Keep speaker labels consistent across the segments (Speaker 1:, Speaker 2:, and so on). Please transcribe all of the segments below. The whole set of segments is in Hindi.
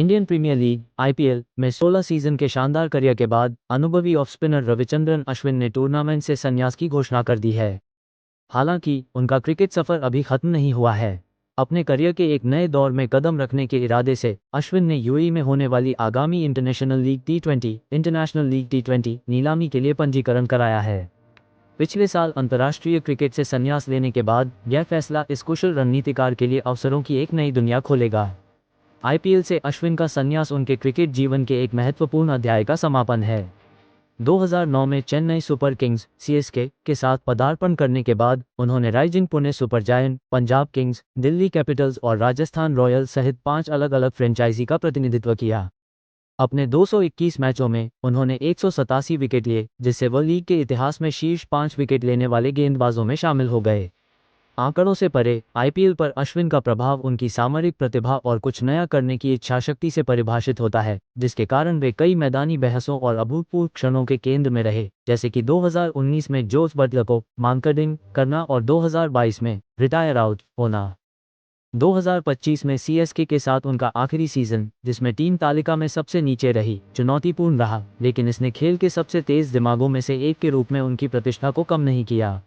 Speaker 1: इंडियन प्रीमियर लीग (आईपीएल) में 16 सीजन के शानदार करियर के बाद अनुभवी ऑफ स्पिनर रविचंद्रन अश्विन ने टूर्नामेंट से संन्यास की घोषणा कर दी है। हालांकि उनका क्रिकेट सफर अभी खत्म नहीं हुआ है। अपने करियर के एक नए दौर में कदम रखने के इरादे से अश्विन ने यूएई में होने वाली आगामी इंटरनेशनल लीग टी20 नीलामी के लिए पंजीकरण कराया है। पिछले साल अंतर्राष्ट्रीय क्रिकेट से संन्यास लेने के बाद यह फैसला इस कुशल रणनीतिकार के लिए अवसरों की एक नई दुनिया खोलेगा। आईपीएल से अश्विन का संन्यास उनके क्रिकेट जीवन के एक महत्वपूर्ण अध्याय का समापन है। 2009 में चेन्नई सुपर किंग्स (सीएसके) के साथ पदार्पण करने के बाद उन्होंने rising Pune super giant, Punjab Kings, Delhi Capitals और राजस्थान रॉयल्स सहित 5 अलग-अलग फ्रेंचाइजी का प्रतिनिधित्व किया। अपने 221 मैचों में उन्होंने 187 विकेट लिए, जिससे वह लीग के इतिहास में शीर्ष 5 विकेट लेने वाले गेंदबाजों में शामिल हो गए। आंकड़ों से परे आईपीएल पर अश्विन का प्रभाव उनकी सामरिक प्रतिभा और कुछ नया करने की इच्छाशक्ति से परिभाषित होता है, जिसके कारण वे कई मैदानी बहसों और अभूतपूर्व क्षणों के केंद्र में रहे, जैसे कि 2019 में जोस बटलर को मार्केटिंग करना और 2022 में रिटायर आउट होना। 2025 में सीएसके के साथ उनका आखिरी सीजन, जिसमें टीम तालिका में सबसे नीचे रही, चुनौतीपूर्ण रहा, लेकिन इसने खेल के सबसे तेज दिमागों में से एक के रूप में उनकी प्रतिष्ठा को कम नहीं किया।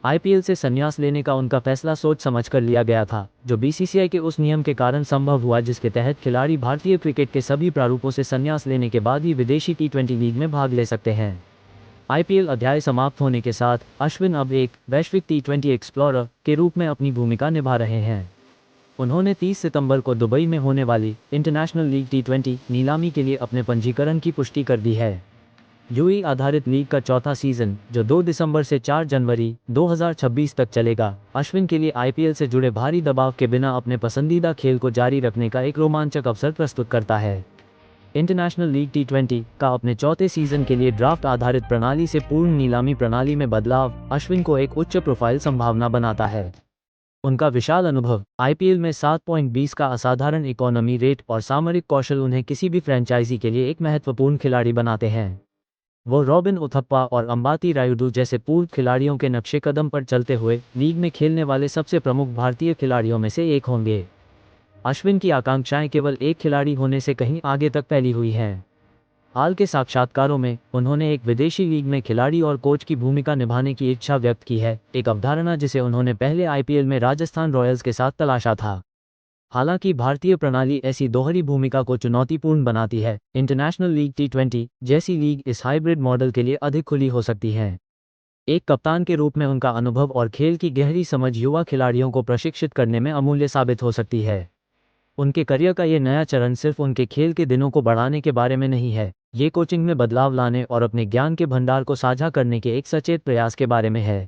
Speaker 1: आईपीएल से संन्यास लेने का उनका फैसला सोच समझकर लिया गया था, जो बीसीसीआई के उस नियम के कारण संभव हुआ जिसके तहत खिलाड़ी भारतीय क्रिकेट के सभी प्रारूपों से संन्यास लेने के बाद ही विदेशी टी20 लीग में भाग ले सकते हैं। आईपीएल अध्याय समाप्त होने के साथ अश्विन अब एक वैश्विक टी20 एक्सप्लोरर के रूप में अपनी भूमिका निभा रहे हैं। उन्होंने 30 सितंबर को दुबई में होने वाली इंटरनेशनल लीग टी20 नीलामी के लिए अपने पंजीकरण की पुष्टि कर दी है। यूएई आधारित लीग का चौथा सीजन, जो 2 दिसंबर से 4 जनवरी 2026 तक चलेगा, अश्विन के लिए आईपीएल से जुड़े भारी दबाव के बिना अपने पसंदीदा खेल को जारी रखने का एक रोमांचक अवसर प्रस्तुत करता है। इंटरनेशनल लीग टी20 का अपने चौथे सीजन के लिए ड्राफ्ट आधारित प्रणाली से पूर्ण नीलामी प्रणाली में बदलाव अश्विन को एक उच्च प्रोफाइल संभावना बनाता है। उनका विशाल अनुभव, आईपीएल में 7.20 का असाधारण इकोनॉमी रेट और सामरिक कौशल उन्हें किसी भी फ्रेंचाइजी के लिए एक महत्वपूर्ण खिलाड़ी बनाते हैं। वो रॉबिन उथप्पा और अंबाती रायुडू जैसे पूर्व खिलाड़ियों के नक्शे कदम पर चलते हुए लीग में खेलने वाले सबसे प्रमुख भारतीय खिलाड़ियों में से एक होंगे। अश्विन की आकांक्षाएं केवल एक खिलाड़ी होने से कहीं आगे तक फैली हुई हैं। हाल के साक्षात्कारों में उन्होंने एक विदेशी लीग में खिलाड़ी और कोच की भूमिका निभाने की इच्छा व्यक्त की है, एक अवधारणा जिसे उन्होंने पहले आईपीएल में राजस्थान रॉयल्स के साथ तलाशा था। हालांकि भारतीय प्रणाली ऐसी दोहरी भूमिका को चुनौतीपूर्ण बनाती है। इंटरनेशनल लीग टी20 जैसी लीग इस हाइब्रिड मॉडल के लिए अधिक खुली हो सकती है। एक कप्तान के रूप में उनका अनुभव और खेल की गहरी समझ युवा खिलाड़ियों को प्रशिक्षित करने में अमूल्य साबित हो सकती है। उनके करियर का ये नया चरण सिर्फ उनके खेल के दिनों को बढ़ाने के बारे में नहीं है, ये कोचिंग में बदलाव लाने और अपने ज्ञान के भंडार को साझा करने के एक सचेत प्रयास के बारे में है।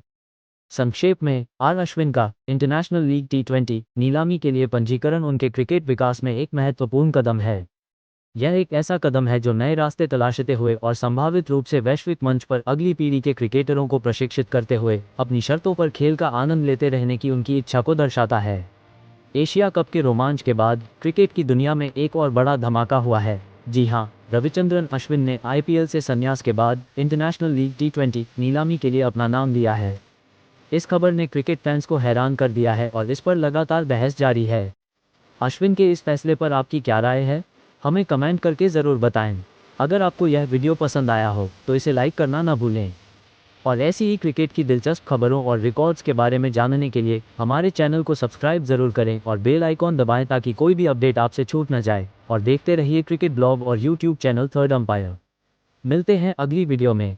Speaker 1: संक्षेप में, अश्विन का इंटरनेशनल लीग टी20 नीलामी के लिए पंजीकरण उनके क्रिकेट विकास में एक महत्वपूर्ण कदम है। यह एक ऐसा कदम है जो नए रास्ते तलाशते हुए और संभावित रूप से वैश्विक मंच पर अगली पीढ़ी के क्रिकेटरों को प्रशिक्षित करते हुए अपनी शर्तों पर खेल का आनंद लेते रहने की उनकी इच्छा को दर्शाता है। एशिया कप के रोमांच के बाद क्रिकेट की दुनिया में एक और बड़ा धमाका हुआ है। जी हाँ, रविचंद्रन अश्विन ने आईपीएल से संन्यास के बाद इंटरनेशनल लीग टी20 नीलामी के लिए अपना नाम लिया है। इस खबर ने क्रिकेट फैंस को हैरान कर दिया है और इस पर लगातार बहस जारी है। अश्विन के इस फैसले पर आपकी क्या राय है? हमें कमेंट करके ज़रूर बताएं। अगर आपको यह वीडियो पसंद आया हो तो इसे लाइक करना ना भूलें। और ऐसी ही क्रिकेट की दिलचस्प खबरों और रिकॉर्ड्स के बारे में जानने के लिए हमारे चैनल को सब्सक्राइब ज़रूर करें और बेल आइकॉन दबाएं ताकि कोई भी अपडेट आपसे छूट न जाए। और देखते रहिए क्रिकेट ब्लॉग और यूट्यूब चैनल थर्ड अंपायर। मिलते हैं अगली वीडियो में।